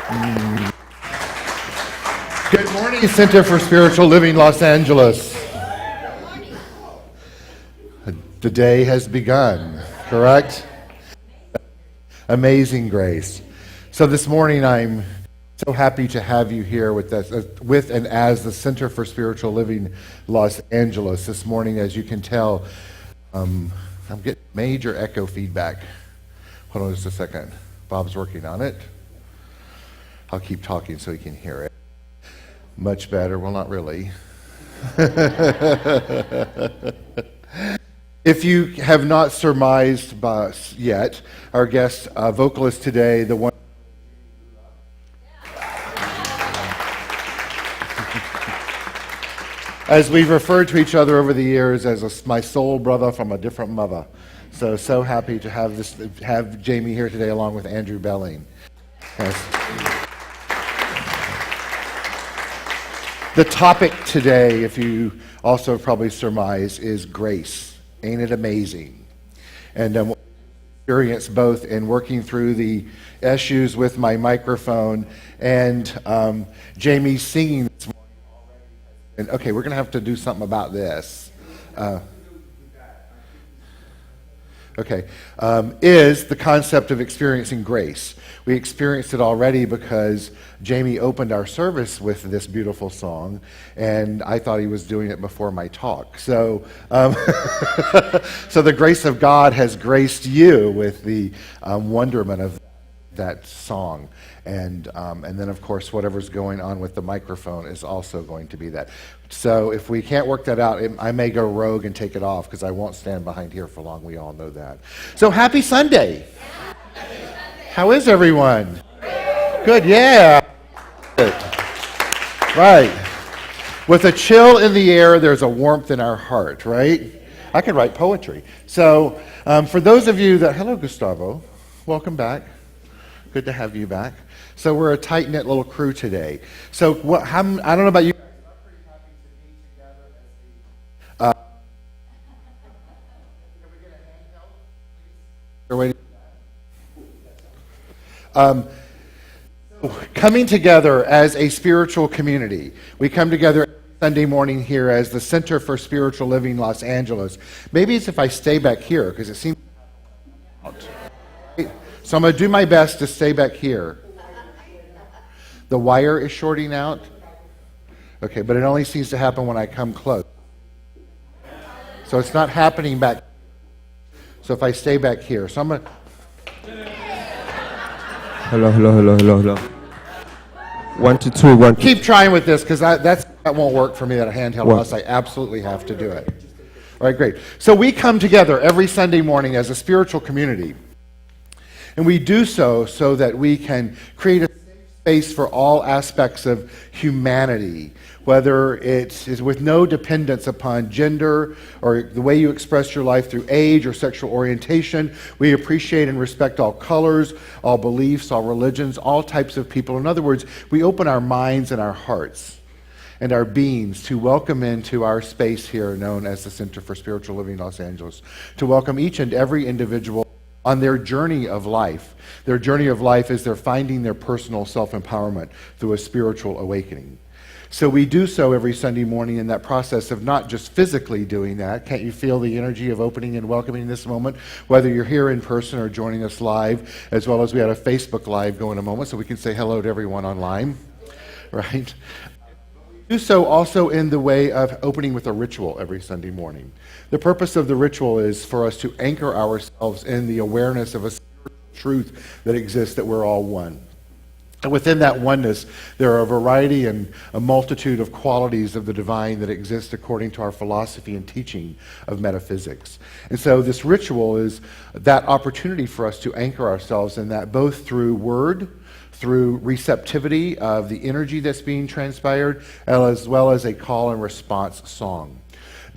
Good morning, Center for Spiritual Living, Los Angeles. The day has begun, correct? Amazing grace. So this morning I'm so happy to have you here with us, with and as the Center for Spiritual Living, Los Angeles. This morning, as you can tell, I'm getting major echo feedback. Hold on just a second. Bob's working on it. I'll keep talking so he can hear it. Much better. Well, not really. If you have not surmised yet, our guest vocalist today, the one as we've referred to each other over the years as my soul brother from a different mother. So happy to have Jamie here today along with Andrew Belling. Yes. The topic today, if you also probably surmise, is grace. Ain't it amazing? And experience both in working through the issues with my microphone and Jamie singing this morning already. And okay, we're going to have to do something about this. Is the concept of experiencing grace. We experienced it already because Jamie opened our service with this beautiful song, and I thought he was doing it before my talk. So, so the grace of God has graced you with the wonderment of that song. And then, of course, whatever's going on with the microphone is also going to be that. So if we can't work that out, I may go rogue and take it off because I won't stand behind here for long. We all know that. So happy Sunday. How is everyone? Good, yeah. Good. Right. With a chill in the air, there's a warmth in our heart, right? I could write poetry. So for those of you that, hello, Gustavo. Welcome back. Good to have you back. So we're a tight-knit little crew today. So I don't know about you. Coming together as a spiritual community. We come together Sunday morning here as the Center for Spiritual Living Los Angeles. Maybe it's if I stay back here because it seems out. So I'm going to do my best to stay back here. The wire is shorting out. Okay, but it only seems to happen when I come close. So it's not happening back. So if I stay back here. So I'm going to... Hello. 1 to 2, 1 to... Keep trying with this because that won't work for me, that handheld unless I absolutely have to do it. All right, great. So we come together every Sunday morning as a spiritual community. And we do so that we can create a safe space for all aspects of humanity, whether it is with no dependence upon gender or the way you express your life through age or sexual orientation. We appreciate and respect all colors, all beliefs, all religions, all types of people. In other words, we open our minds and our hearts and our beings to welcome into our space here known as the Center for Spiritual Living Los Angeles, to welcome each and every individual on their journey of life. Their journey of life is they're finding their personal self-empowerment through a spiritual awakening. So we do so every Sunday morning in that process of not just physically doing that. Can't you feel the energy of opening and welcoming this moment? Whether you're here in person or joining us live, as well as we had a Facebook Live going a moment, so we can say hello to everyone online, right? Do so also in the way of opening with a ritual every Sunday morning. The purpose of the ritual is for us to anchor ourselves in the awareness of a truth that exists, that we're all one. And within that oneness, there are a variety and a multitude of qualities of the divine that exist according to our philosophy and teaching of metaphysics. And so this ritual is that opportunity for us to anchor ourselves in that, both through word, through receptivity of the energy that's being transpired, as well as a call and response song.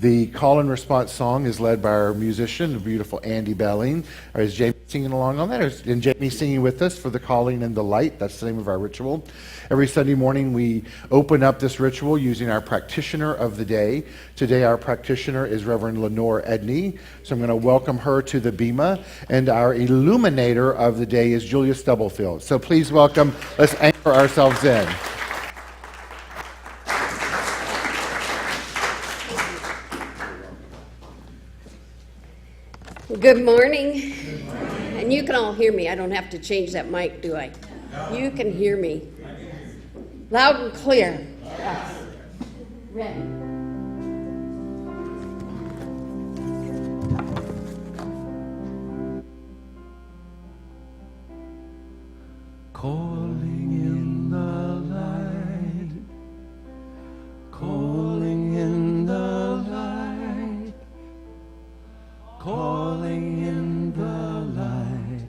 The call and response song is led by our musician, the beautiful Andy Belling. Or is Jamie singing along on that? And Jamie singing with us for the calling and the light. That's the name of our ritual. Every Sunday morning we open up this ritual using our practitioner of the day. Today our practitioner is Reverend Lenore Edney. So I'm going to welcome her to the Bema. And our illuminator of the day is Julia Stubblefield. So please welcome, let's anchor ourselves in. Good morning. And you can all hear me. I don't have to change that mic, do I? You can hear me. Loud and clear. Yes. Ready. Calling in the light, calling in the light, calling in the light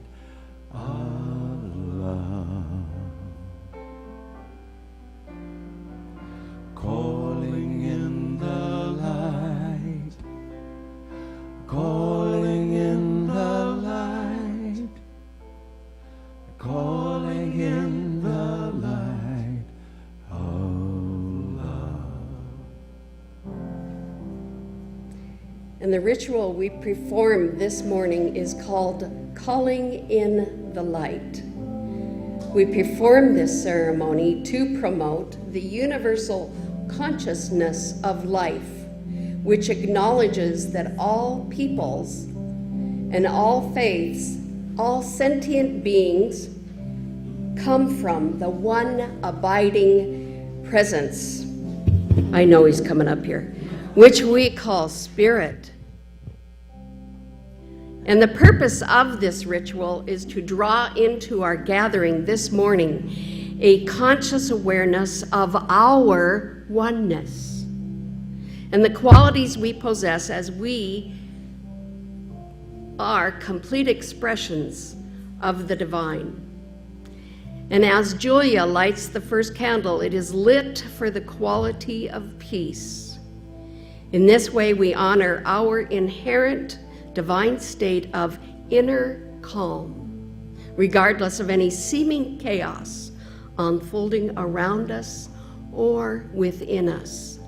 of love, calling in the light, calling in the light, calling in the light of love. And the ritual we perform this morning is called Calling in the Light. We perform this ceremony to promote the universal consciousness of life, which acknowledges that all peoples and all faiths, all sentient beings, come from the one abiding presence. I know he's coming up here, which we call spirit. And the purpose of this ritual is to draw into our gathering this morning a conscious awareness of our oneness and the qualities we possess as we are complete expressions of the divine. And as Julia lights the first candle, it is lit for the quality of peace. In this way, we honor our inherent divine state of inner calm, regardless of any seeming chaos unfolding around us or within us.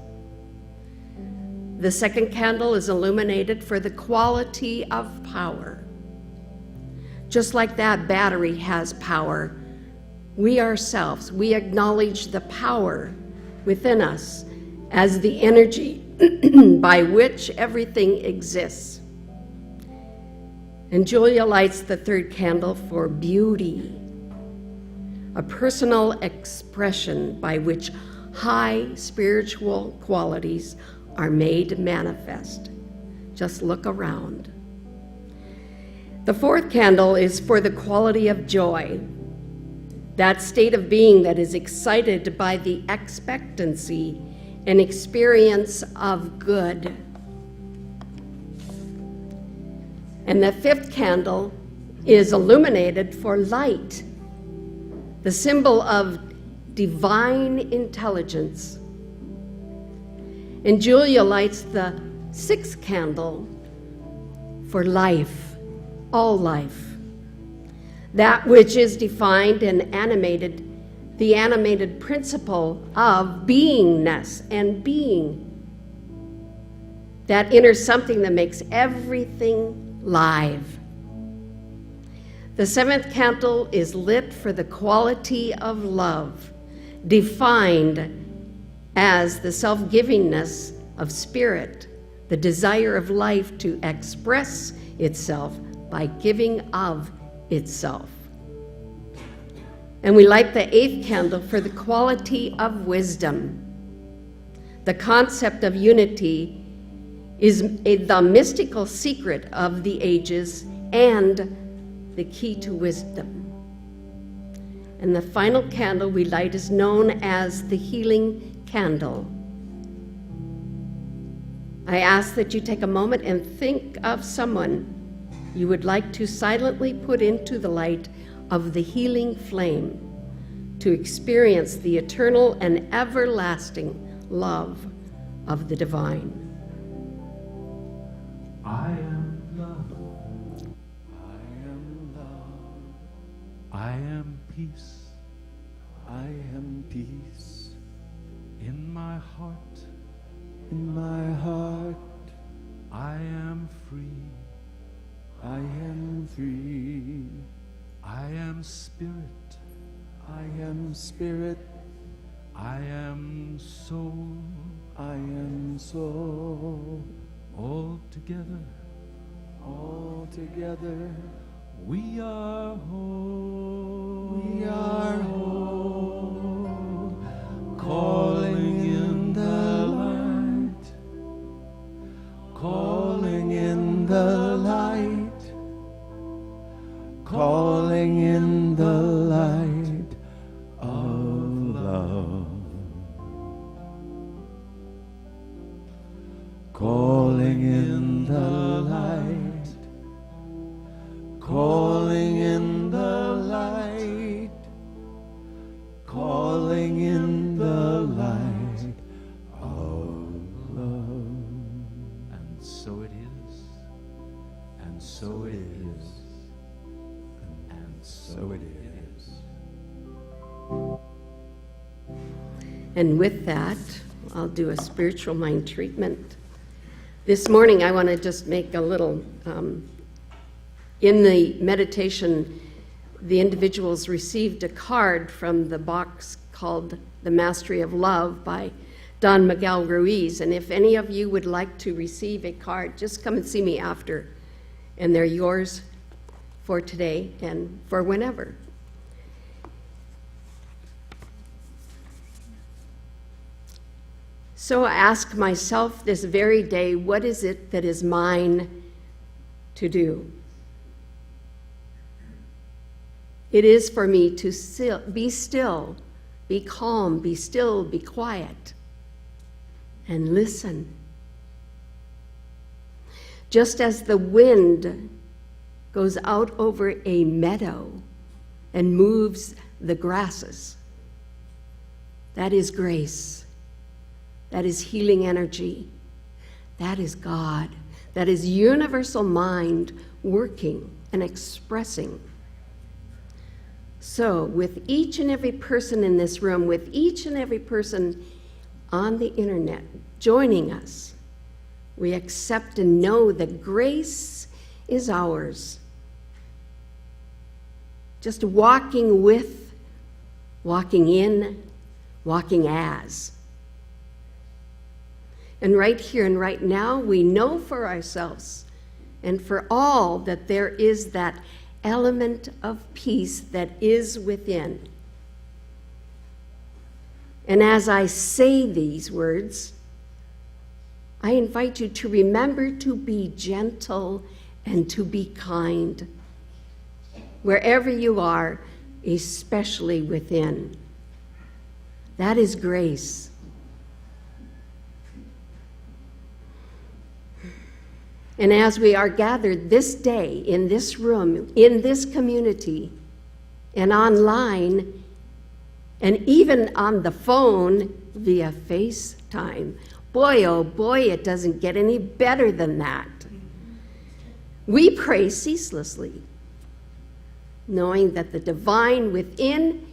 The second candle is illuminated for the quality of power. Just like that battery has power, we ourselves, we acknowledge the power within us as the energy by which everything exists. And Julia lights the third candle for beauty, a personal expression by which high spiritual qualities are made manifest. Just look around. The fourth candle is for the quality of joy, that state of being that is excited by the expectancy and experience of good. And the fifth candle is illuminated for light, the symbol of divine intelligence. And Julia lights the sixth candle for life, all life, that which is defined and animated, the animated principle of beingness and being, that inner something that makes everything live. The seventh candle is lit for the quality of love, defined as the self-givingness of spirit, the desire of life to express itself by giving of itself. And we light the eighth candle for the quality of wisdom. The concept of unity is the mystical secret of the ages and the key to wisdom. And the final candle we light is known as the healing candle. I ask that you take a moment and think of someone you would like to silently put into the light of the healing flame to experience the eternal and everlasting love of the divine. I am love. I am love. I am peace. I am peace. In my heart. In my heart. I am free. I am free. I am spirit. I am spirit. I am soul. I am soul. All together. All together. We are whole. We are whole. Calling in the light. Calling in the light. Calling in the light of love. Calling in the light. Calling in the light. Calling in the light of love. And so it is. And so it is. And so it is. And with that, I'll do a spiritual mind treatment. This morning, I want to just make a little, in the meditation, the individuals received a card from the box called The Mastery of Love by Don Miguel Ruiz. And if any of you would like to receive a card, just come and see me after. And they're yours for today and for whenever. So I ask myself this very day, what is it that is mine to do? It is for me to be still, be calm, be still, be quiet, and listen. Just as the wind goes out over a meadow and moves the grasses, that is grace. That is healing energy. That is God. That is universal mind working and expressing. So, with each and every person in this room, with each and every person on the internet joining us, we accept and know that grace is ours. Just walking with, walking in, walking as. And right here and right now, we know for ourselves and for all that there is that element of peace that is within. And as I say these words, I invite you to remember to be gentle and to be kind, wherever you are, especially within. That is grace. And as we are gathered this day in this room, in this community, and online, and even on the phone via FaceTime, boy, oh boy, it doesn't get any better than that. We pray ceaselessly, knowing that the divine within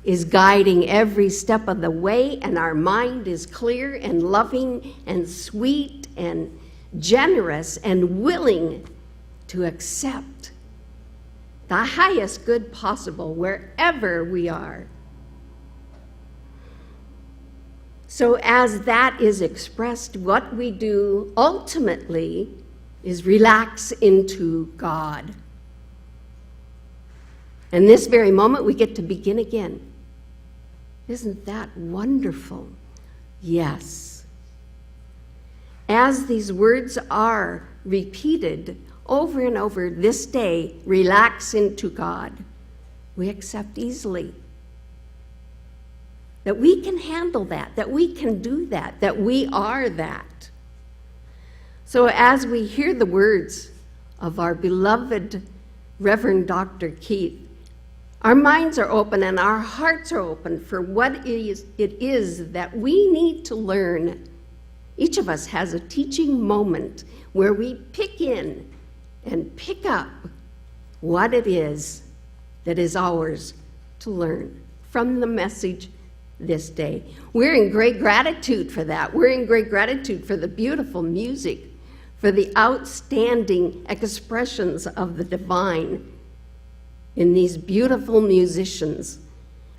is guiding every step of the way, and our mind is clear and loving and sweet and generous and willing to accept the highest good possible wherever we are. So as that is expressed, what we do ultimately is relax into God. And this very moment we get to begin again. Isn't that wonderful? Yes. As these words are repeated over and over this day, relax into God, we accept easily that we can handle that we can do that we are that. So as we hear the words of our beloved Reverend Dr. Keith, our minds are open and our hearts are open for what it is that we need to learn. Each of us has a teaching moment where we pick in and pick up what it is that is ours to learn from the message this day. We're in great gratitude for that. We're in great gratitude for the beautiful music, for the outstanding expressions of the divine in these beautiful musicians.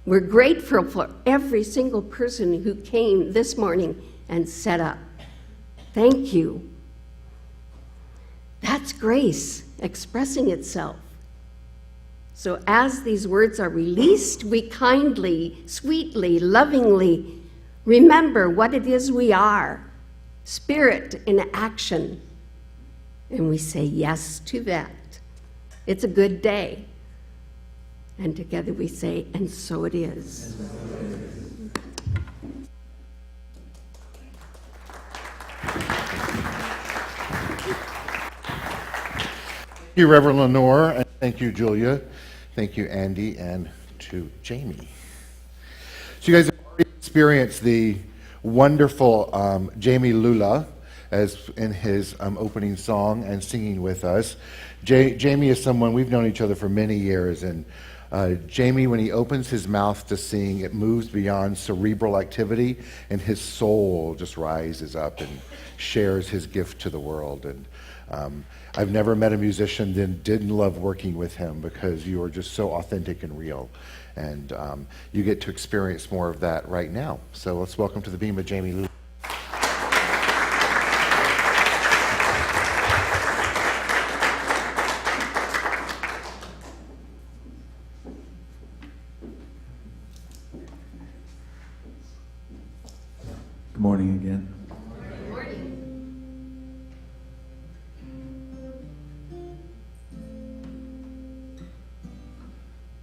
We're grateful for every single person who came this morning and set up. Thank you. That's grace expressing itself. So as these words are released, we kindly, sweetly, lovingly remember what it is we are, spirit in action. And we say yes to that. It's a good day. And together we say, and so it is. Thank you, Reverend Lenore, and thank you, Julia. Thank you, Andy, and to Jamie. So you guys have already experienced the wonderful Jamie Lula as in his opening song and singing with us. Jamie is someone, we've known each other for many years, and Jamie, when he opens his mouth to sing, it moves beyond cerebral activity, and his soul just rises up and shares his gift to the world. And I've never met a musician that didn't love working with him, because you are just so authentic and real. And you get to experience more of that right now. So let's welcome to the Bema Jamie Lula. Good morning again.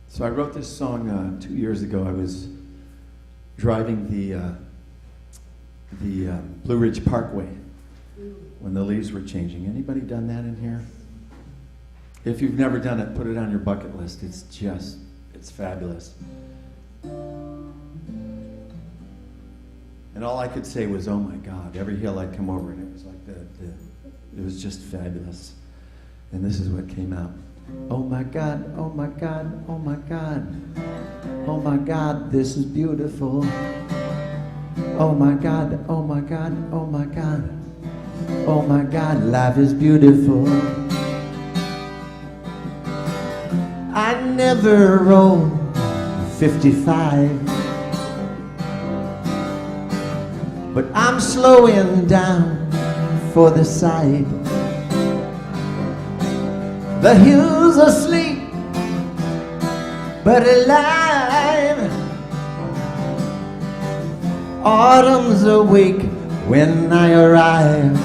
So I wrote this song 2 years ago. I was driving the Blue Ridge Parkway when the leaves were changing. Anybody done that in here? If you've never done it, put it on your bucket list. It's fabulous. And all I could say was, oh my God. Every hill I'd come over, and it was like it was just fabulous. And this is what came out. Oh my God, oh my God, oh my God. Oh my God, this is beautiful. Oh my God, oh my God, oh my God. Oh my God, life is beautiful. I never rode 55, but I'm slowing down for the sight. The hills are asleep, but alive. Autumn's awake when I arrive.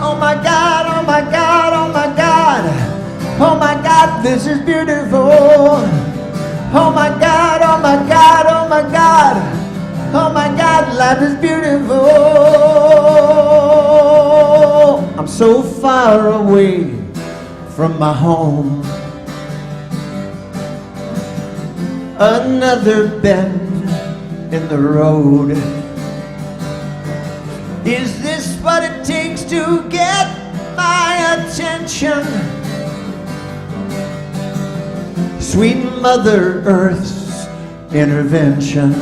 Oh my God, oh my God, oh my God. Oh my God, this is beautiful. Oh my God, oh my God, oh my God. Oh my God, life is beautiful. I'm so far away from my home. Another bend in the road. Is this what it takes to get my attention? Sweet Mother Earth's intervention.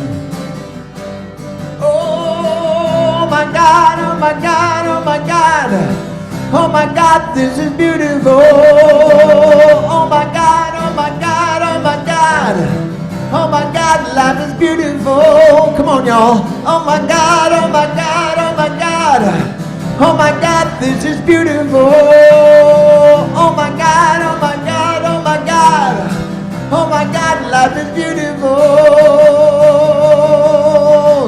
Oh my God, oh my God, oh my God. Oh my God, this is beautiful. Oh my God, oh my God, oh my God. Oh my God, life is beautiful. Come on, y'all. Oh my God, oh my God, oh my God. Oh my God, this is beautiful. Oh my God, oh my God, oh my God. Oh my God, life is beautiful.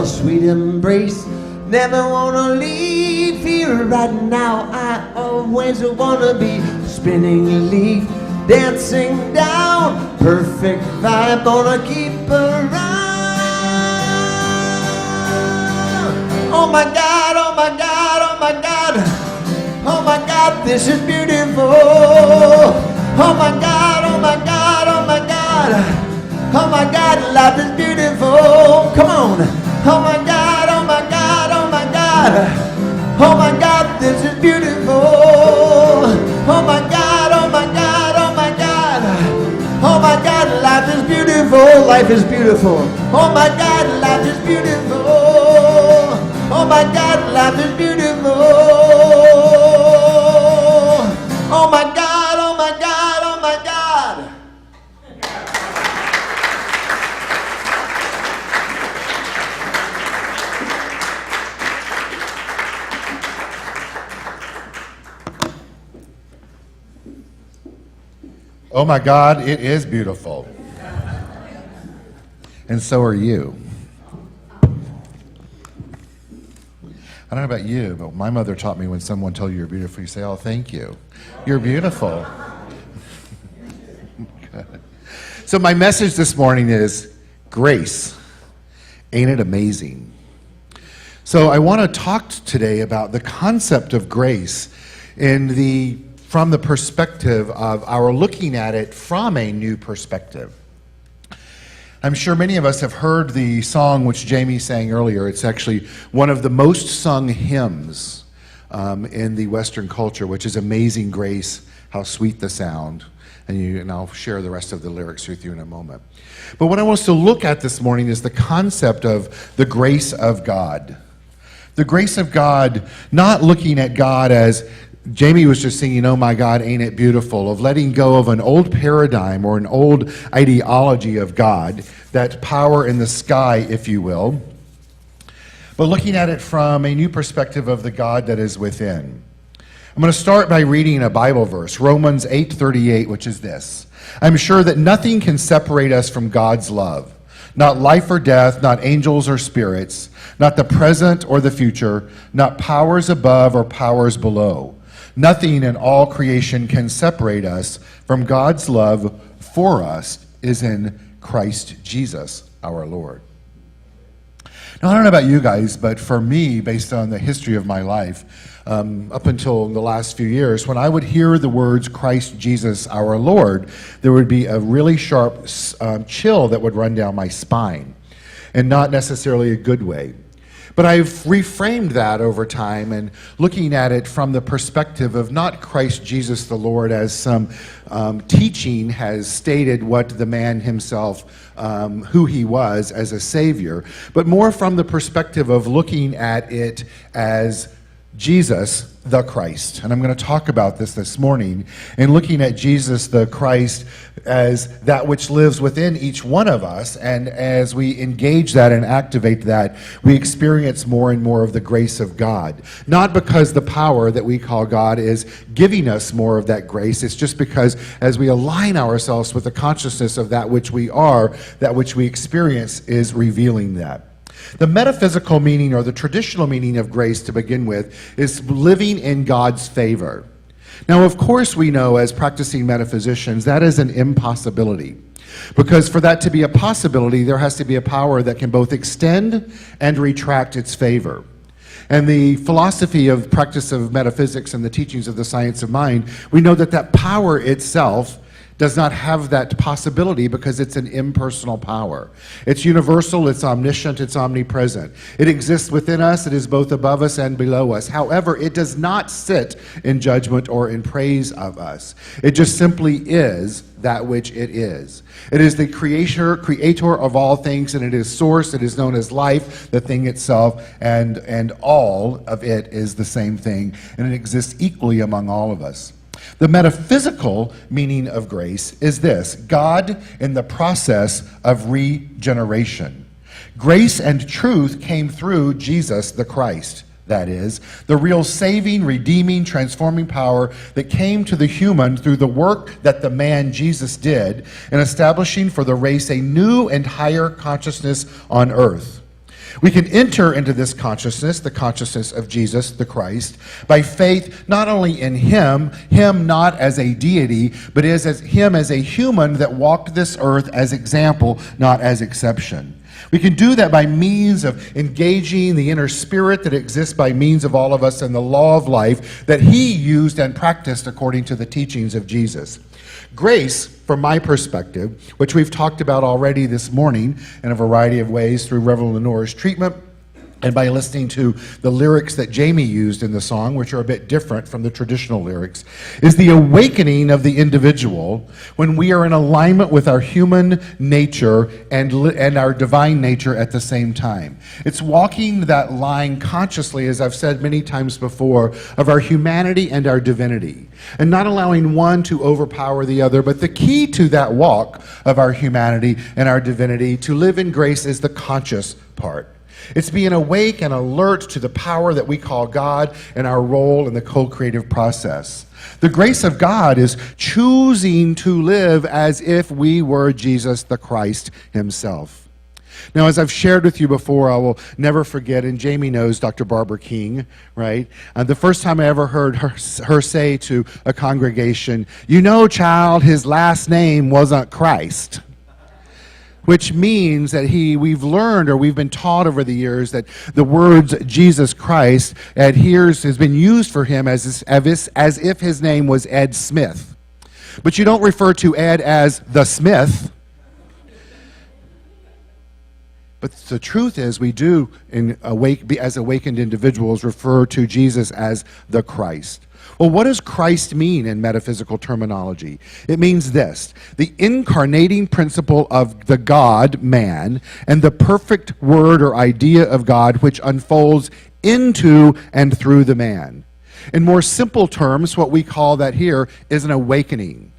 Sweet embrace, never wanna leave here right now. I always wanna be spinning a leaf, dancing down, perfect vibe, gonna keep around. Oh my God, oh my God, oh my God. Oh my God, this is beautiful. Oh my God, oh my God, oh my God. Oh my God, life is beautiful. Come on. Oh my God, oh my God, oh my God. Oh my God, this is beautiful. Oh my God, oh my God, oh my God. Oh my God, life is beautiful, life is beautiful. Oh my God, life is beautiful. Oh my God, life is beautiful. Oh my God, oh my God, oh my God. Oh my God, it is beautiful. And so are you. I don't know about you, but my mother taught me when someone told you you're beautiful, you say, oh, thank you. You're beautiful. So my message this morning is grace. Ain't it amazing? So I want to talk today about the concept of grace from the perspective of our looking at it from a new perspective. I'm sure many of us have heard the song which Jamie sang earlier. It's actually one of the most sung hymns in the Western culture, which is Amazing Grace, How Sweet the Sound. And I'll share the rest of the lyrics with you in a moment. But what I want us to look at this morning is the concept of the grace of God. The grace of God, not looking at God as Jamie was just singing, oh my God, ain't it beautiful, of letting go of an old paradigm or an old ideology of God, that power in the sky, if you will, but looking at it from a new perspective of the God that is within. I'm going to start by reading a Bible verse, Romans 8:38, which is this. I'm sure that nothing can separate us from God's love, not life or death, not angels or spirits, not the present or the future, not powers above or powers below. Nothing in all creation can separate us from God's love for us is in Christ Jesus, our Lord. Now, I don't know about you guys, but for me, based on the history of my life, up until the last few years, when I would hear the words Christ Jesus, our Lord, there would be a really sharp chill that would run down my spine, and not necessarily a good way. But I've reframed that over time and looking at it from the perspective of not Christ Jesus the Lord as some teaching has stated what the man himself, who he was as a savior, but more from the perspective of looking at it as Jesus the Christ. And I'm going to talk about this morning, and looking at Jesus the Christ as that which lives within each one of us. And as we engage that and activate that, we experience more and more of the grace of God. Not because the power that we call God is giving us more of that grace. It's just because as we align ourselves with the consciousness of that which we are, that which we experience is revealing that. The metaphysical meaning, or the traditional meaning of grace to begin with, is living in God's favor. Now, of course, we know as practicing metaphysicians that is an impossibility. Because for that to be a possibility, there has to be a power that can both extend and retract its favor. And the philosophy of practice of metaphysics and the teachings of the science of mind, we know that that power itself does not have that possibility because it's an impersonal power. It's universal, it's omniscient, it's omnipresent. It exists within us, it is both above us and below us. However, it does not sit in judgment or in praise of us. It just simply is that which it is. It is the creator of all things, and it is source, it is known as life, the thing itself, and all of it is the same thing, and it exists equally among all of us. The metaphysical meaning of grace is this: God in the process of regeneration. Grace and truth came through Jesus the Christ. That is, the real saving, redeeming, transforming power that came to the human through the work that the man Jesus did in establishing for the race a new and higher consciousness on earth. We can enter into this consciousness, the consciousness of Jesus the Christ, by faith not only in him not as a deity, but as him as a human that walked this earth as example, not as exception. We can do that by means of engaging the inner spirit that exists by means of all of us and the law of life that he used and practiced according to the teachings of Jesus. Grace, from my perspective, which we've talked about already this morning in a variety of ways through Reverend Lenore's treatment, and by listening to the lyrics that Jamie used in the song, which are a bit different from the traditional lyrics, is the awakening of the individual when we are in alignment with our human nature and our divine nature at the same time. It's walking that line consciously, as I've said many times before, of our humanity and our divinity, and not allowing one to overpower the other. But the key to that walk of our humanity and our divinity, to live in grace, is the conscious part. It's being awake and alert to the power that we call God and our role in the co-creative process. The grace of God is choosing to live as if we were Jesus the Christ himself. Now, as I've shared with you before, I will never forget, and Jamie knows Dr. Barbara King, right? The first time I ever heard her say to a congregation, "You know, child, his last name wasn't Christ." Which means that we've learned, or we've been taught over the years, that the words Jesus Christ has been used for him as if his name was Ed Smith. But you don't refer to Ed as the Smith. But the truth is, we do, as awakened individuals, refer to Jesus as the Christ. Well, what does Christ mean in metaphysical terminology? It means this: the incarnating principle of the God, man, and the perfect word or idea of God which unfolds into and through the man. In more simple terms, what we call that here is an awakening.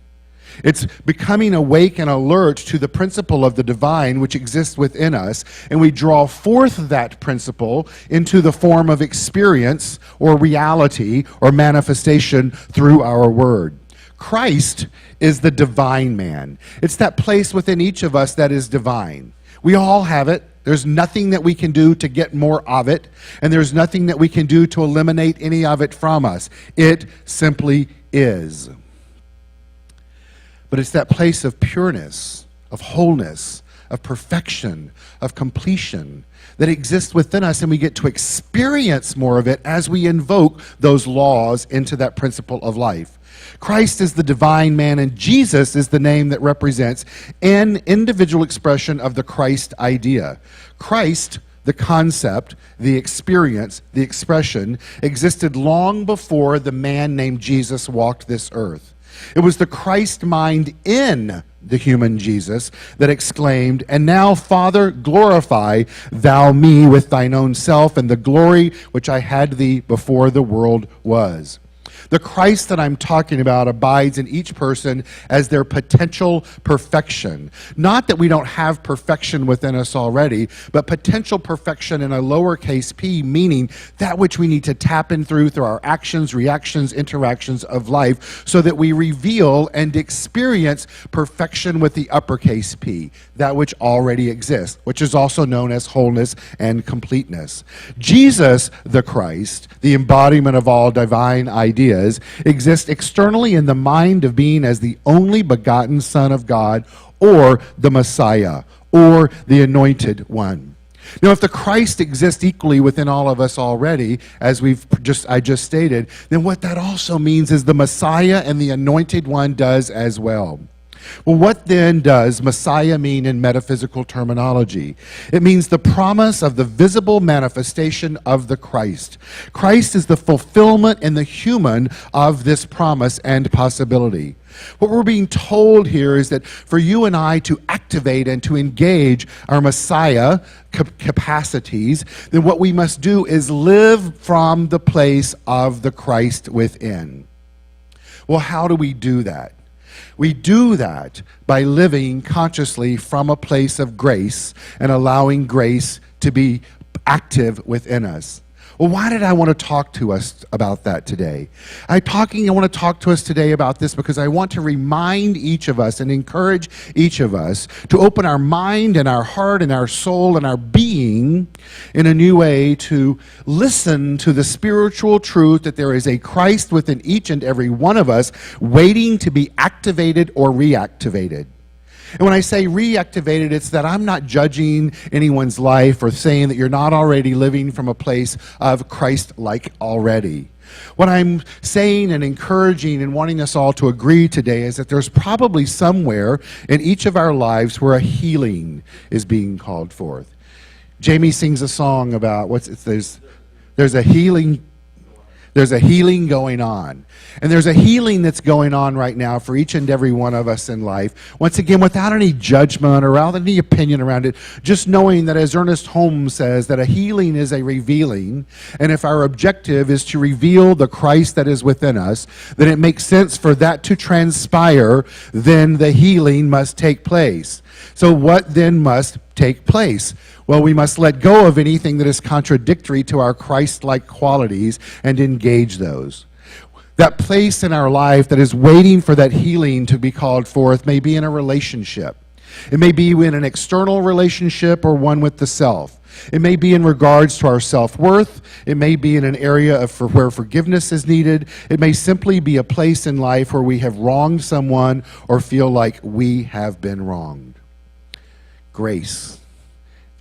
It's becoming awake and alert to the principle of the divine which exists within us, and we draw forth that principle into the form of experience or reality or manifestation through our word. Christ is the divine man. It's that place within each of us that is divine. We all have it. There's nothing that we can do to get more of it, and there's nothing that we can do to eliminate any of it from us. It simply is. But it's that place of pureness, of wholeness, of perfection, of completion that exists within us, and we get to experience more of it as we invoke those laws into that principle of life. Christ is the divine man, and Jesus is the name that represents an individual expression of the Christ idea. Christ, the concept, the experience, the expression, existed long before the man named Jesus walked this earth. It was the Christ mind in the human Jesus that exclaimed, "And now, Father, glorify thou me with thine own self and the glory which I had thee before the world was." The Christ that I'm talking about abides in each person as their potential perfection. Not that we don't have perfection within us already, but potential perfection in a lowercase p, meaning that which we need to tap in through our actions, reactions, interactions of life, so that we reveal and experience perfection with the uppercase P, that which already exists, which is also known as wholeness and completeness. Jesus, the Christ, the embodiment of all divine ideas, exist externally in the mind of being as the only begotten Son of God, or the Messiah, or the Anointed One. Now, if the Christ exists equally within all of us already, as I just stated, then what that also means is the Messiah and the Anointed One does as well. Well, what then does Messiah mean in metaphysical terminology? It means the promise of the visible manifestation of the Christ. Christ is the fulfillment in the human of this promise and possibility. What we're being told here is that for you and I to activate and to engage our Messiah capacities, then what we must do is live from the place of the Christ within. Well, how do we do that? We do that by living consciously from a place of grace and allowing grace to be active within us. Well, why did I want to talk to us about that today? I want to talk to us today about this because I want to remind each of us and encourage each of us to open our mind and our heart and our soul and our being in a new way to listen to the spiritual truth that there is a Christ within each and every one of us waiting to be activated or reactivated. And when I say reactivated, it's that I'm not judging anyone's life or saying that you're not already living from a place of Christ-like already. What I'm saying and encouraging and wanting us all to agree today is that there's probably somewhere in each of our lives where a healing is being called forth. Jamie sings a song about there's a healing. There's a healing going on. And there's a healing that's going on right now for each and every one of us in life. Once again, without any judgment or without any opinion around it, just knowing that, as Ernest Holmes says, that a healing is a revealing. And if our objective is to reveal the Christ that is within us, then it makes sense for that to transpire, then the healing must take place. So what then must take place? Well, we must let go of anything that is contradictory to our Christ-like qualities and engage those. That place in our life that is waiting for that healing to be called forth may be in a relationship. It may be in an external relationship or one with the self. It may be in regards to our self-worth. It may be in an area where forgiveness is needed. It may simply be a place in life where we have wronged someone or feel like we have been wronged. Grace.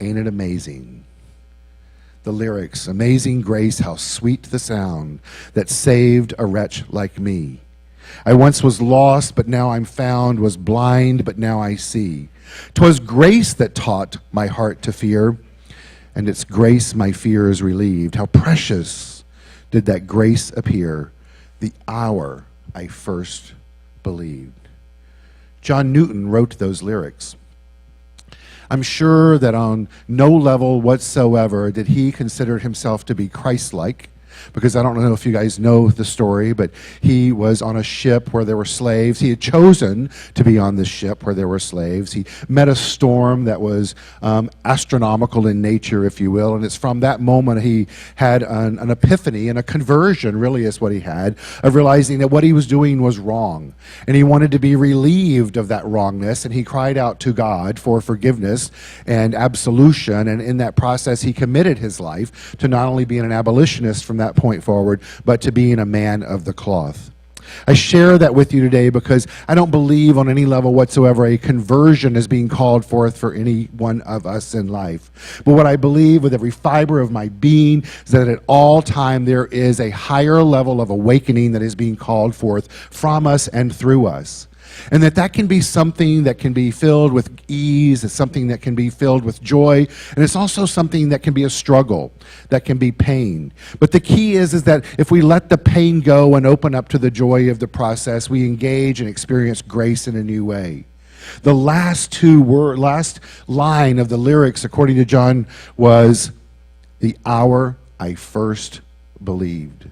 Ain't it amazing? The lyrics, amazing grace, how sweet the sound that saved a wretch like me. I once was lost, but now I'm found, was blind, but now I see. 'Twas grace that taught my heart to fear, and it's grace my fears relieved. How precious did that grace appear the hour I first believed. John Newton wrote those lyrics. I'm sure that on no level whatsoever did he consider himself to be Christ-like, because I don't know if you guys know the story, but he was on a ship where there were slaves. He had chosen to be on this ship where there were slaves. He met a storm that was astronomical in nature, if you will, and it's from that moment he had an epiphany and a conversion, really is what he had, of realizing that what he was doing was wrong. And he wanted to be relieved of that wrongness, and he cried out to God for forgiveness and absolution, and in that process he committed his life to not only being an abolitionist from that point forward, but to being a man of the cloth. I share that with you today because I don't believe on any level whatsoever a conversion is being called forth for any one of us in life. But what I believe with every fiber of my being is that at all time there is a higher level of awakening that is being called forth from us and through us. And that can be something that can be filled with ease, it's something that can be filled with joy, and it's also something that can be a struggle, that can be pain. But the key is that if we let the pain go and open up to the joy of the process, we engage and experience grace in a new way. The last line of the lyrics, according to John, was, "The hour I first believed."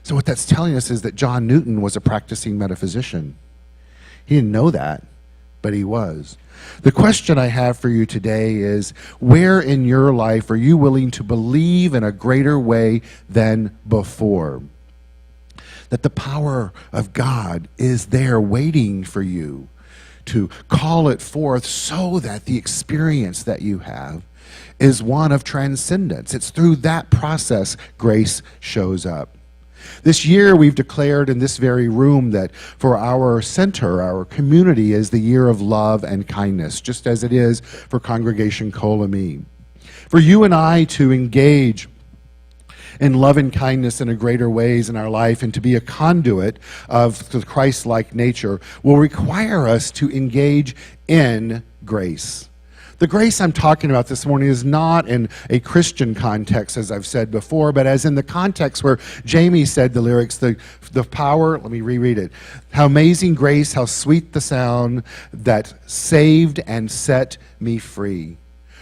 So what that's telling us is that John Newton was a practicing metaphysician. He didn't know that, but he was. The question I have for you today is, where in your life are you willing to believe in a greater way than before? That the power of God is there waiting for you to call it forth so that the experience that you have is one of transcendence. It's through that process grace shows up. This year we've declared in this very room that for our center, our community, is the year of love and kindness, just as it is for Congregation Kol Ami. For you and I to engage in love and kindness in a greater ways in our life and to be a conduit of the Christ-like nature will require us to engage in grace. The grace I'm talking about this morning is not in a Christian context, as I've said before, but as in the context where Jamie said the lyrics, the power, let me reread it. How amazing grace, how sweet the sound that saved and set me free.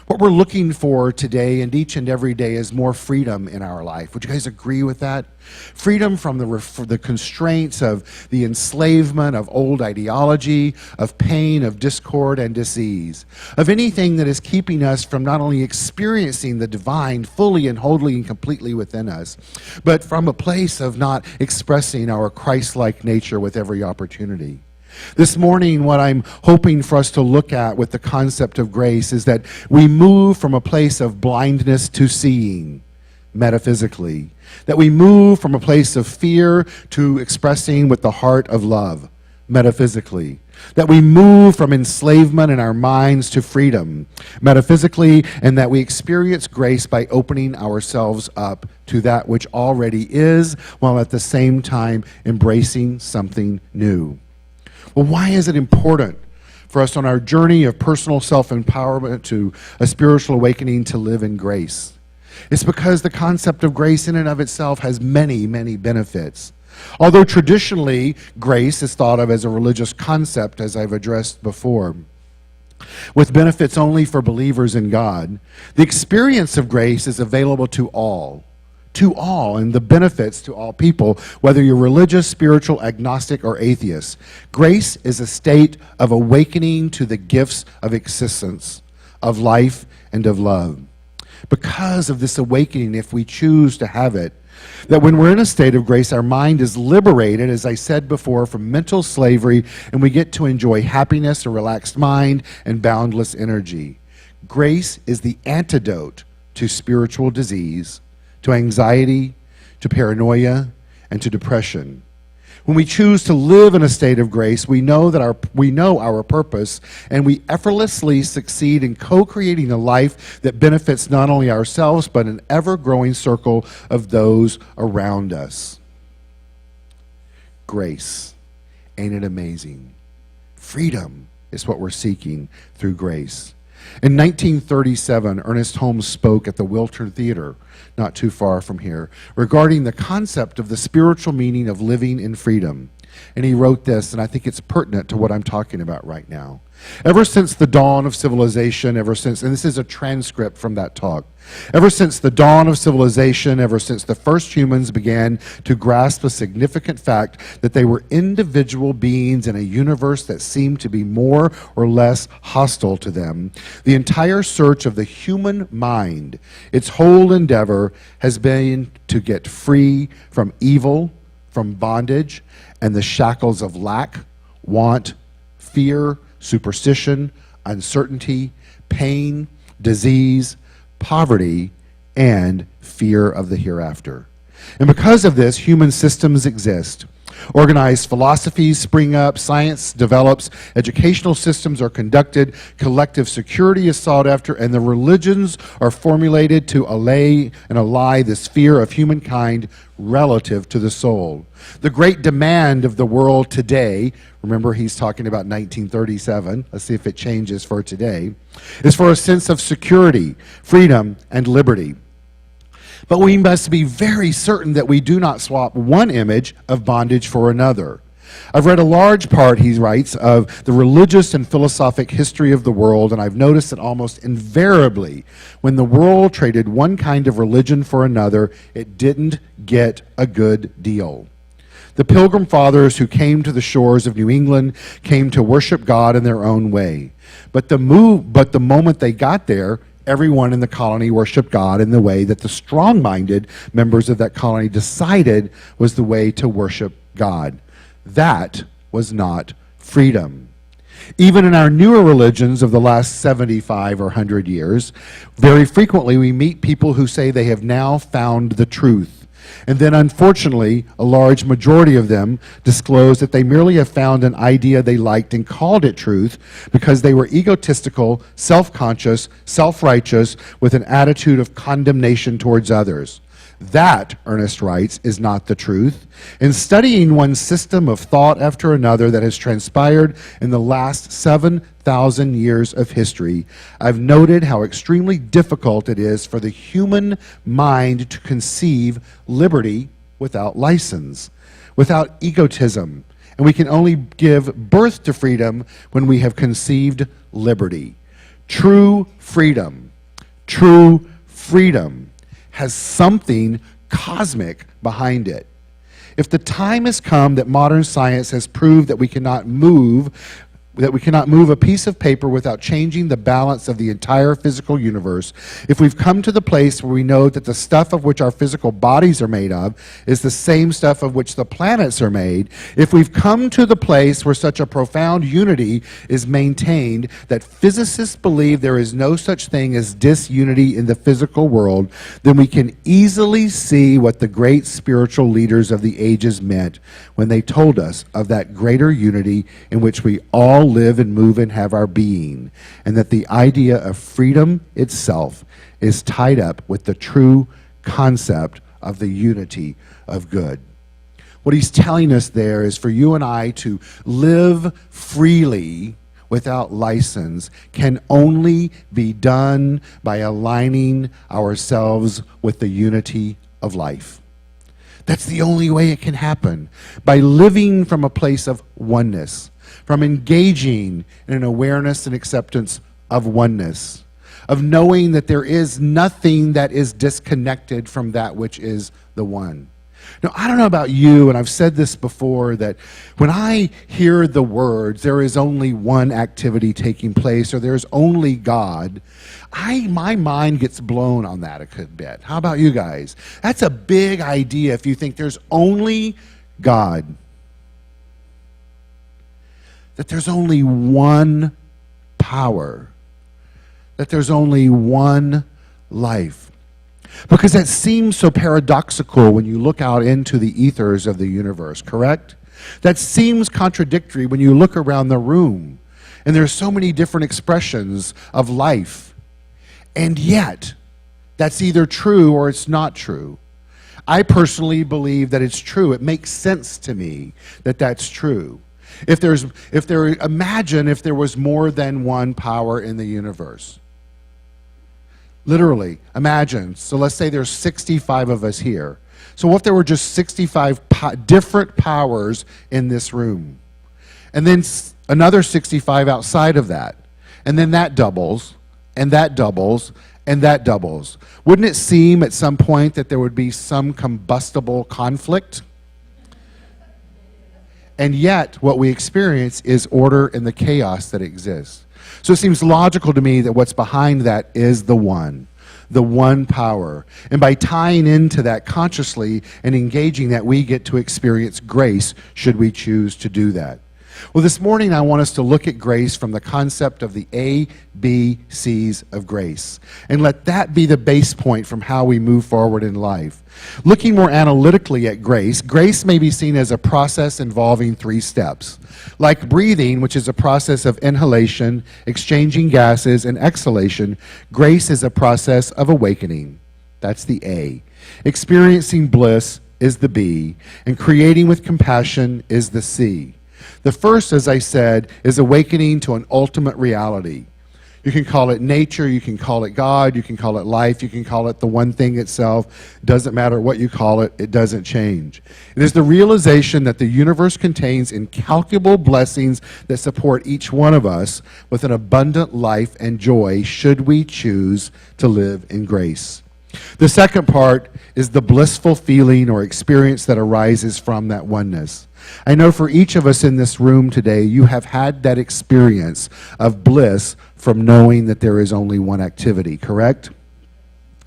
What we're looking for today and each and every day is more freedom in our life. Would you guys agree with that? Freedom from the constraints of the enslavement of old ideology, of pain, of discord and disease, of anything that is keeping us from not only experiencing the divine fully and wholly and completely within us, but from a place of not expressing our Christ-like nature with every opportunity. This morning, what I'm hoping for us to look at with the concept of grace is that we move from a place of blindness to seeing, metaphysically. That we move from a place of fear to expressing with the heart of love, metaphysically. That we move from enslavement in our minds to freedom, metaphysically, and that we experience grace by opening ourselves up to that which already is, while at the same time embracing something new. Well, why is it important for us on our journey of personal self-empowerment to a spiritual awakening to live in grace. It's because the concept of grace in and of itself has many, many benefits. Although traditionally, grace is thought of as a religious concept, as I've addressed before, with benefits only for believers in God, the experience of grace is available to all, and the benefits to all people, whether you're religious, spiritual, agnostic, or atheist. Grace is a state of awakening to the gifts of existence, of life, and of love. Because of this awakening, if we choose to have it, that when we're in a state of grace, our mind is liberated, as I said before, from mental slavery, and we get to enjoy happiness, a relaxed mind, and boundless energy. Grace is the antidote to spiritual disease, to anxiety, to paranoia, and to depression. When we choose to live in a state of grace, we know our purpose, and we effortlessly succeed in co-creating a life that benefits not only ourselves, but an ever-growing circle of those around us. Grace. Ain't it amazing? Freedom is what we're seeking through grace. In 1937, Ernest Holmes spoke at the Wiltern Theater, not too far from here, regarding the concept of the spiritual meaning of living in freedom. And he wrote this, and I think it's pertinent to what I'm talking about right now. Ever since the dawn of civilization, and this is a transcript from that talk, ever since the dawn of civilization, ever since the first humans began to grasp the significant fact that they were individual beings in a universe that seemed to be more or less hostile to them, the entire search of the human mind, its whole endeavor, has been to get free from evil, from bondage, and the shackles of lack, want, fear, superstition, uncertainty, pain, disease, poverty, and fear of the hereafter. And because of this, human systems exist. Organized philosophies spring up, science develops, educational systems are conducted, collective security is sought after, and the religions are formulated to allay this fear of humankind relative to the soul. The great demand of the world today, remember he's talking about 1937, let's see if it changes for today, is for a sense of security, freedom, and liberty. But we must be very certain that we do not swap one image of bondage for another. I've read a large part, he writes, of the religious and philosophic history of the world, and I've noticed that almost invariably, when the world traded one kind of religion for another, it didn't get a good deal. The Pilgrim Fathers who came to the shores of New England came to worship God in their own way. But the moment they got there, everyone in the colony worshiped God in the way that the strong-minded members of that colony decided was the way to worship God. That was not freedom. Even in our newer religions of the last 75 or 100 years, very frequently we meet people who say they have now found the truth. And then, unfortunately, a large majority of them disclose that they merely have found an idea they liked and called it truth because they were egotistical, self-conscious, self-righteous, with an attitude of condemnation towards others. That, Ernest writes, is not the truth. In studying one system of thought after another that has transpired in the last 7,000 years of history, I've noted how extremely difficult it is for the human mind to conceive liberty without license, without egotism. And we can only give birth to freedom when we have conceived liberty. True freedom has something cosmic behind it. If the time has come that modern science has proved that we cannot move a piece of paper without changing the balance of the entire physical universe, if we've come to the place where we know that the stuff of which our physical bodies are made of is the same stuff of which the planets are made, if we've come to the place where such a profound unity is maintained that physicists believe there is no such thing as disunity in the physical world, then we can easily see what the great spiritual leaders of the ages meant when they told us of that greater unity in which we all live and move and have our being, and that the idea of freedom itself is tied up with the true concept of the unity of good. What he's telling us there is for you and I to live freely without license can only be done by aligning ourselves with the unity of life. That's the only way it can happen, by living from a place of oneness, from engaging in an awareness and acceptance of oneness, of knowing that there is nothing that is disconnected from that which is the one. Now, I don't know about you, and I've said this before, that when I hear the words, there is only one activity taking place, or there's only God, my mind gets blown on that a good bit. How about you guys? That's a big idea if you think there's only God. That there's only one power. That there's only one life. Because that seems so paradoxical when you look out into the ethers of the universe, correct? That seems contradictory when you look around the room, and there's so many different expressions of life. And yet, that's either true or it's not true. I personally believe that it's true. It makes sense to me that that's true. Imagine if there was more than one power in the universe. Literally, imagine. So let's say there's 65 of us here. So what if there were just 65 different powers in this room? And then another 65 outside of that. And then that doubles, and that doubles, and that doubles. Wouldn't it seem at some point that there would be some combustible conflict? And yet, what we experience is order in the chaos that exists. So it seems logical to me that what's behind that is the one power. And by tying into that consciously and engaging that, we get to experience grace should we choose to do that. Well, this morning I want us to look at grace from the concept of the A, B, C's of grace. And let that be the base point from how we move forward in life. Looking more analytically at grace, grace may be seen as a process involving 3 steps. Like breathing, which is a process of inhalation, exchanging gases, and exhalation, grace is a process of awakening. That's the A. Experiencing bliss is the B, and creating with compassion is the C. The first, as I said, is awakening to an ultimate reality. You can call it nature, you can call it God, you can call it life, you can call it the one thing itself. It doesn't matter what you call it, it doesn't change. It is the realization that the universe contains incalculable blessings that support each one of us with an abundant life and joy should we choose to live in grace. The second part is the blissful feeling or experience that arises from that oneness. I know for each of us in this room today, you have had that experience of bliss from knowing that there is only one activity, correct?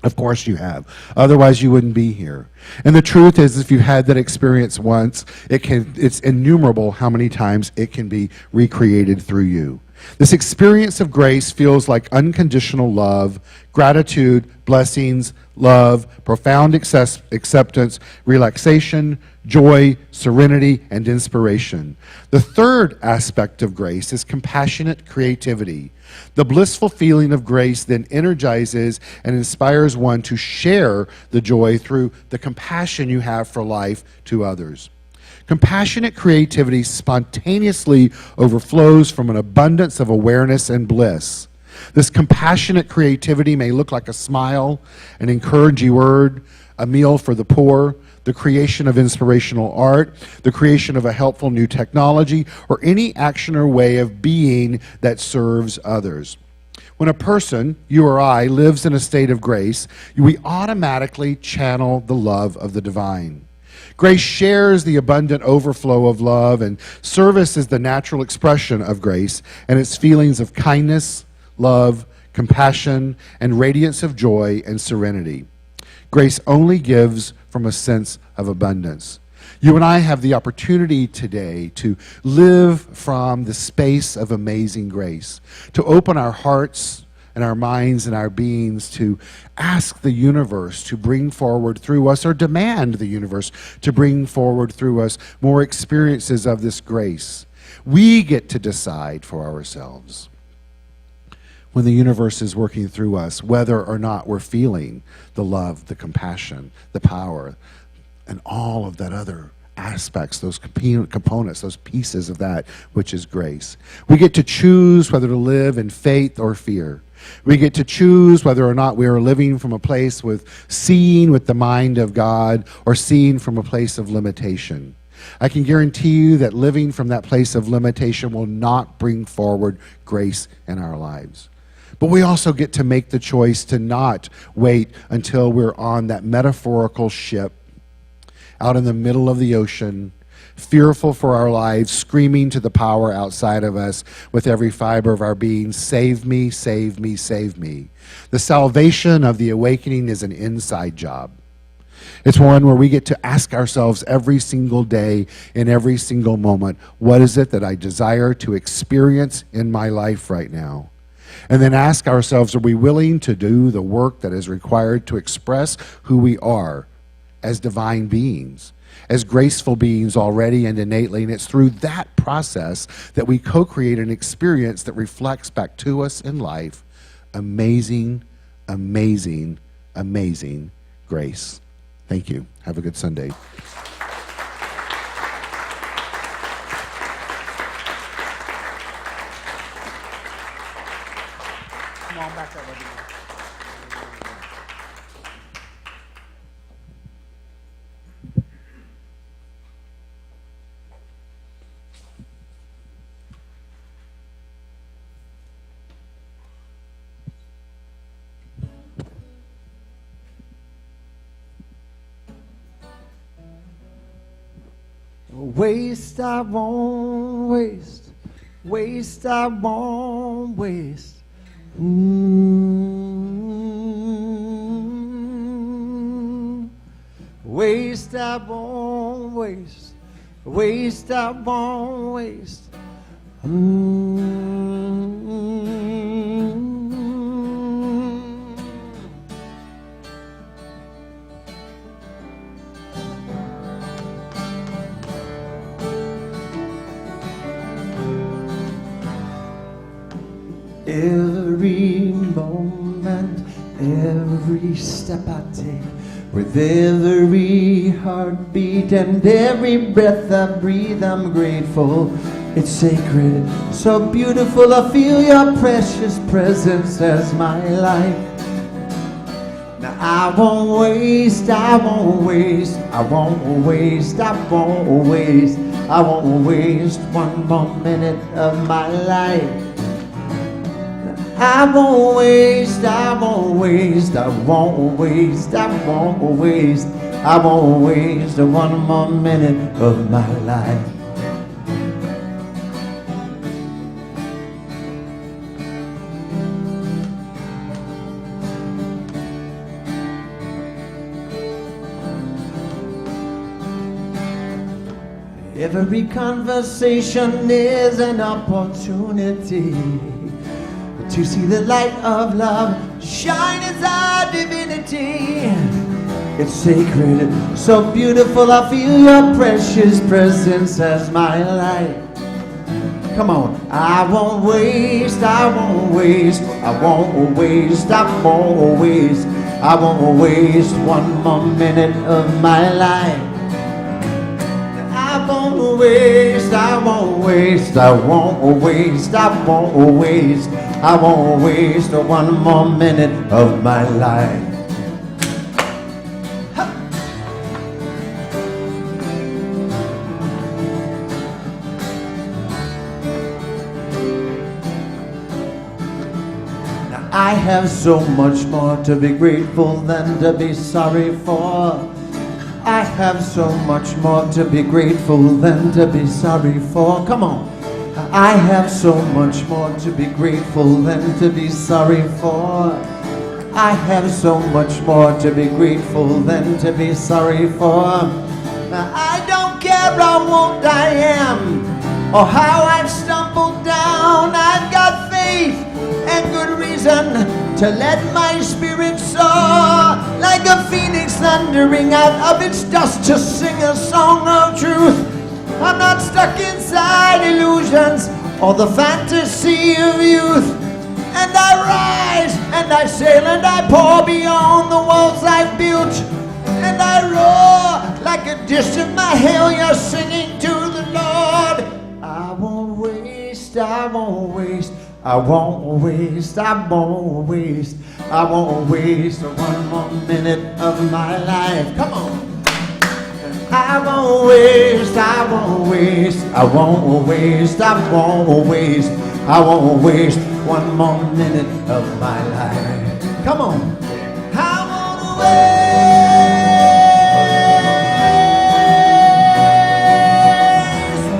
Of course you have. Otherwise you wouldn't be here. And the truth is, if you had that experience once, it's innumerable how many times it can be recreated through you. This experience of grace feels like unconditional love, gratitude, blessings, love, profound acceptance, relaxation, joy, serenity, and inspiration. The third aspect of grace is compassionate creativity. The blissful feeling of grace then energizes and inspires one to share the joy through the compassion you have for life to others. Compassionate creativity spontaneously overflows from an abundance of awareness and bliss. This compassionate creativity may look like a smile, an encouraging word, a meal for the poor, the creation of inspirational art, the creation of a helpful new technology, or any action or way of being that serves others. When a person, you or I, lives in a state of grace, we automatically channel the love of the divine. Grace shares the abundant overflow of love, and service is the natural expression of grace and its feelings of kindness, love, compassion, and radiance of joy and serenity. Grace only gives from a sense of abundance. You and I have the opportunity today to live from the space of amazing grace, to open our hearts and our minds and our beings to ask the universe to bring forward through us, or demand the universe to bring forward through us more experiences of this grace. We get to decide for ourselves, when the universe is working through us, whether or not we're feeling the love, the compassion, the power, and all of that other aspects, those components, those pieces of that which is grace. We get to choose whether to live in faith or fear. We get to choose whether or not we are living from a place with seeing with the mind of God or seeing from a place of limitation. I can guarantee you that living from that place of limitation will not bring forward grace in our lives. But we also get to make the choice to not wait until we're on that metaphorical ship out in the middle of the ocean, fearful for our lives, screaming to the power outside of us with every fiber of our being, save me, save me, save me. The salvation of the awakening is an inside job. It's one where we get to ask ourselves every single day, in every single moment, what is it that I desire to experience in my life right now? And then ask ourselves, are we willing to do the work that is required to express who we are as divine beings, as graceful beings already and innately? And it's through that process that we co-create an experience that reflects back to us in life amazing, amazing, amazing grace. Thank you. Have a good Sunday. Come on back up, everybody. Waste I won't waste, waste I won't waste. Waste I won't waste, waste I won't waste. Every moment, every step I take, with every heartbeat and every breath I breathe, I'm grateful. It's sacred, so beautiful. I feel your precious presence as my life. Now I won't waste, I won't waste, I won't waste, I won't waste, I won't waste one more minute of my life. I won't waste, I won't waste, I won't waste, I won't waste, I won't waste one more minute of my life. Every conversation is an opportunity to see the light of love shine as our divinity. It's sacred, so beautiful. I feel your precious presence as my light. Come on. I won't waste, I won't waste, I won't waste, I won't waste, I won't waste one more minute of my life. I won't waste, I won't waste, I won't waste, I won't waste, I won't waste one more minute of my life. Now I have so much more to be grateful than to be sorry for. I have so much more to be grateful than to be sorry for. Come on. I have so much more to be grateful than to be sorry for. I have so much more to be grateful than to be sorry for. Now I don't care how old I am or how I've stumbled down. I've got faith and good reason to let my spirit soar like a phoenix thundering out of its dust to sing a song of truth. I'm not stuck inside illusions or the fantasy of youth. And I rise and I sail and I pour beyond the walls I've built. And I roar like a dish in my hell, you're singing to the Lord. I won't waste, I won't waste, I won't waste, I won't waste, I won't waste one more minute of my life. Come on. I won't waste, I won't waste, I won't waste, I won't waste, I won't waste one more minute of my life. Come on. I won't waste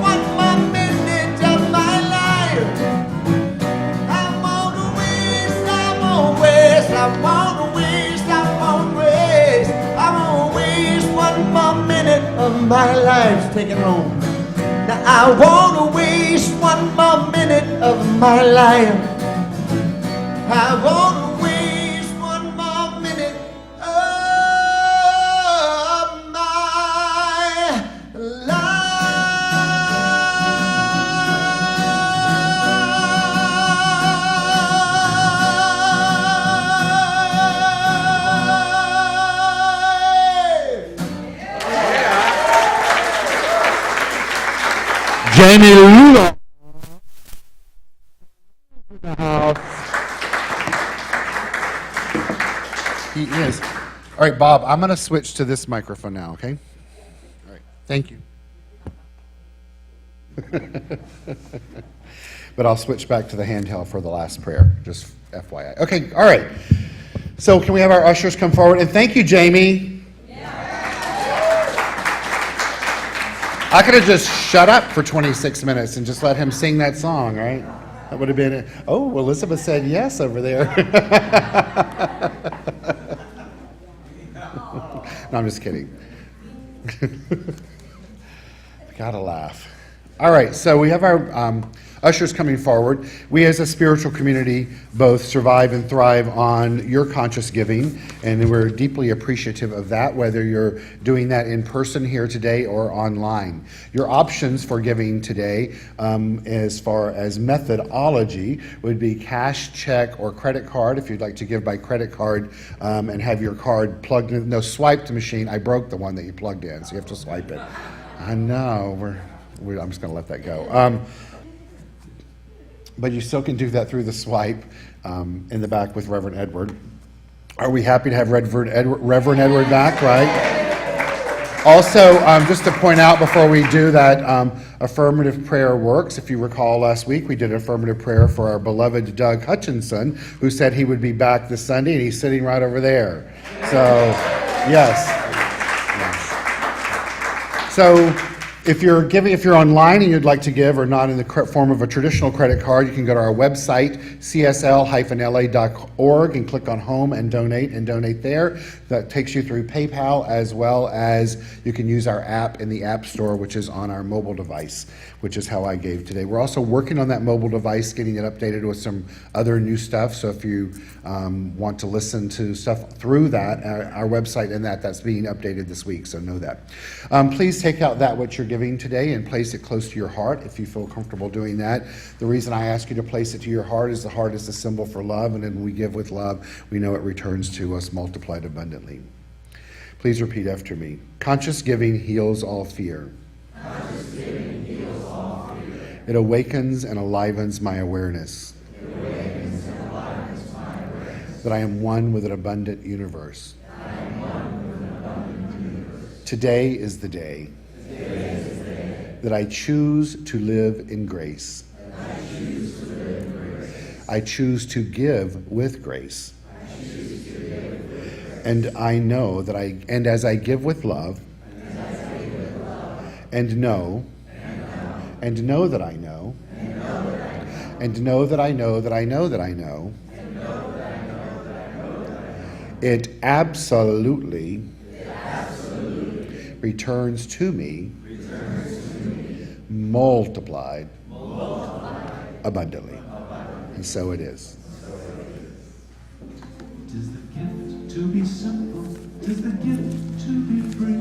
one more minute of my life. I won't waste, I won't waste, I won't waste, I won't waste, I won't waste one more minute of my life. Take it home. Now I won't waste one more minute of my life. I won't waste one more minute of my life. Jamie Lula. He is. All right, Bob, I'm going to switch to this microphone now, okay? All right, thank you. But I'll switch back to the handheld for the last prayer, just FYI. Okay, all right. So can we have our ushers come forward? And thank you, Jamie. I could have just shut up for 26 minutes and just let him sing that song, right? That would have been it. Oh, Elizabeth said yes over there. No, I'm just kidding. Gotta laugh. All right, so we have our ushers coming forward. We as a spiritual community both survive and thrive on your conscious giving, and we're deeply appreciative of that, whether you're doing that in person here today or online. Your options for giving today, as far as methodology, would be cash, check, or credit card. If you'd like to give by credit card and have your card plugged in, no, swiped machine. I broke the one that you plugged in, so you have to swipe it. I know, I'm just going to let that go. But you still can do that through the swipe in the back with Reverend Edward. Are we happy to have Reverend Edward back, right? Also, just to point out before we do that, affirmative prayer works. If you recall last week, we did affirmative prayer for our beloved Doug Hutchinson, who said he would be back this Sunday, and he's sitting right over there. So, yes. So, if you're online and you'd like to give or not in the form of a traditional credit card, you can go to our website, csl-la.org, and click on Home and donate there. That takes you through PayPal, as well as you can use our app in the App Store, which is on our mobile device, which is how I gave today. We're also working on that mobile device, getting it updated with some other new stuff. So if you want to listen to stuff through that, our website and that's being updated this week, so know that. Please take out that what you're giving today and place it close to your heart if you feel comfortable doing that. The reason I ask you to place it to your heart is the heart is the symbol for love, and when we give with love, we know it returns to us multiplied abundantly. Please repeat after me. Conscious giving heals all fear. Conscious giving heals all fear. It awakens and enlivens my awareness. It awakens and enlivens my awareness. That I am one with an abundant universe. I am one with an abundant universe. Today is the day. That I choose to live in grace. I choose to give with grace. And I know that as I give with love, and know that I know, and know that I know that I know that I know, it absolutely returns to me multiplied abundantly. And so it is. Tis the gift to be simple, tis the gift to be free.